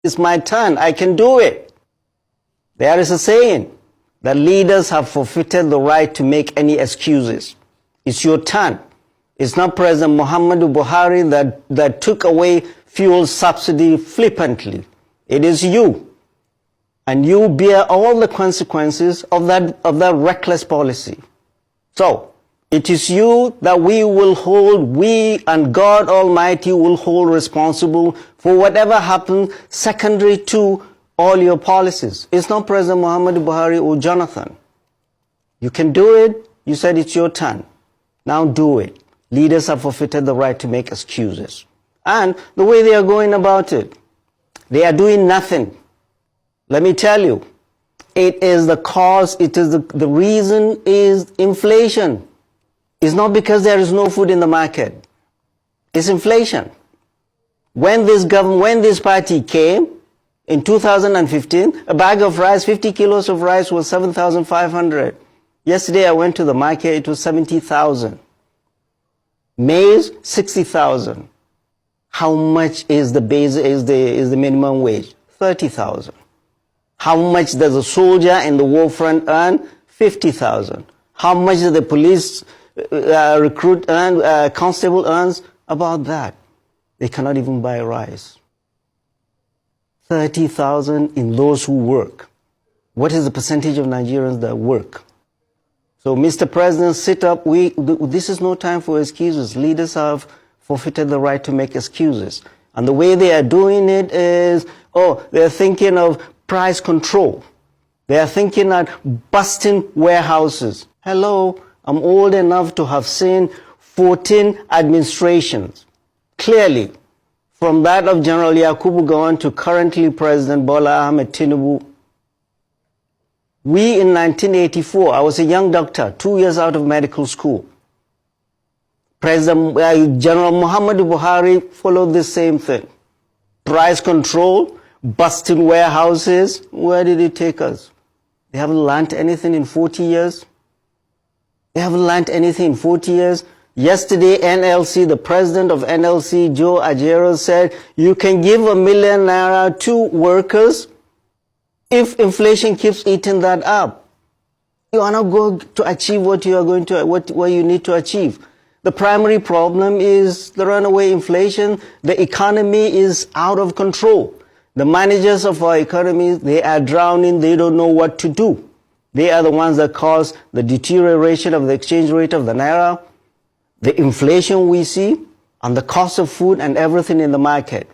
It's my turn. I can do it. There is a saying that leaders have forfeited the right to make any excuses. It's your turn. It's not President Muhammadu Buhari that took away fuel subsidy flippantly. It is you. And you bear all the consequences of that reckless policy. So, it is you that we and God Almighty will hold responsible for whatever happens secondary to all your policies. It's not President Muhammadu Buhari or Jonathan. You can do it. You said it's your turn. Now do it. Leaders have forfeited the right to make excuses. And the way they are going about it, they are doing nothing. Let me tell you, it is the cause, the reason is inflation. It's not because there is no food in the market. It's inflation. When this party came in 2015, a bag of rice, 50 kilos of rice was 7,500. Yesterday I went to the market, it was 70,000. Maize, 60,000. How much is the minimum wage? 30,000. How much does a soldier in the war front earn? 50,000. How much does the police recruit earn, constable earns? About that. They cannot even buy rice. 30,000 in those who work. What is the percentage of Nigerians that work? So, Mr. President, sit up. This is no time for excuses. Leaders have forfeited the right to make excuses. And the way they are doing it is, they're thinking of price control. They are thinking of busting warehouses. Hello, I'm old enough to have seen 14 administrations. Clearly, from that of General Yakubu Gowon to currently President Bola Ahmed Tinubu. We in 1984, I was a young doctor, 2 years out of medical school. General Muhammadu Buhari followed the same thing. Price control, busting warehouses. Where did it take us? They haven't learned anything in 40 years. They haven't learned anything in 40 years. Yesterday, NLC, the president of NLC, Joe Ajero, said, you can give ₦1 million to workers if inflation keeps eating that up. You are not going to achieve what you need to achieve. The primary problem is the runaway inflation. The economy is out of control. The managers of our economy, they are drowning. They don't know what to do. They are the ones that cause the deterioration of the exchange rate of the naira, the inflation we see, and the cost of food and everything in the market.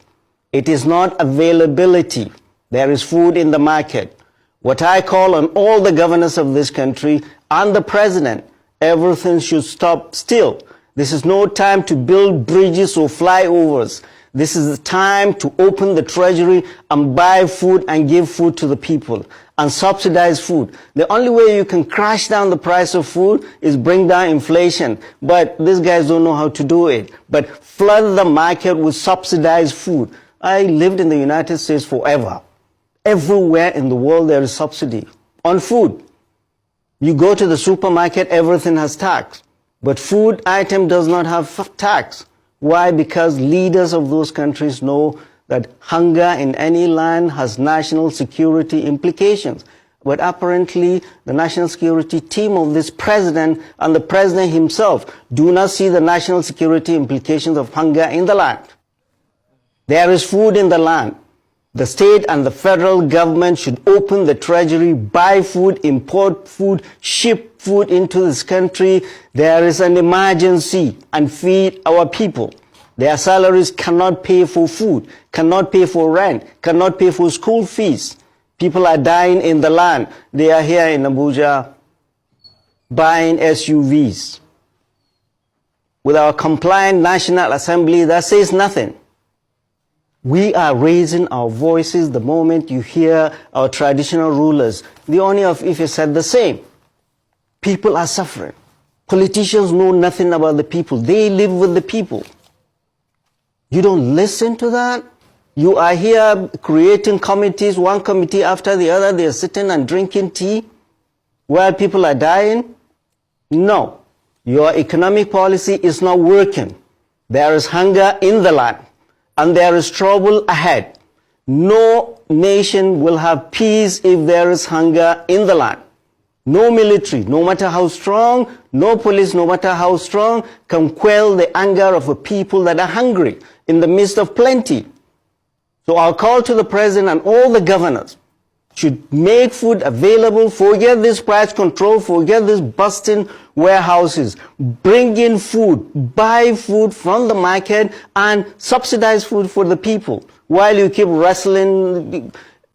It is not availability. There is food in the market. What I call on all the governors of this country and the president, everything should stop still. This is no time to build bridges or flyovers. This is the time to open the treasury and buy food and give food to the people and subsidize food. The only way you can crash down the price of food is bring down inflation. But these guys don't know how to do it. But flood the market with subsidized food. I lived in the United States forever. Everywhere in the world there is subsidy on food. You go to the supermarket, everything has tax. But food item does not have tax. Why? Because leaders of those countries know that hunger in any land has national security implications. But apparently, the national security team of this president and the president himself do not see the national security implications of hunger in the land. There is food in the land. The state and the federal government should open the treasury, buy food, import food, ship food into this country. There is an emergency, and feed our people. Their salaries cannot pay for food, cannot pay for rent, cannot pay for school fees. People are dying in the land. They are here in Abuja buying SUVs. With our compliant National Assembly, that says nothing. We are raising our voices the moment you hear our traditional rulers. The Oni of Ife said the same. People are suffering. Politicians know nothing about the people. They live with the people. You don't listen to that? You are here creating committees, one committee after the other. They are sitting and drinking tea while people are dying. No. Your economic policy is not working. There is hunger in the land. And there is trouble ahead. No nation will have peace if there is hunger in the land. No military, no matter how strong, no police, no matter how strong, can quell the anger of a people that are hungry in the midst of plenty. So our call to the president and all the governors should make food available, forget this price control, forget this busting warehouses, bring in food, buy food from the market and subsidize food for the people while you keep wrestling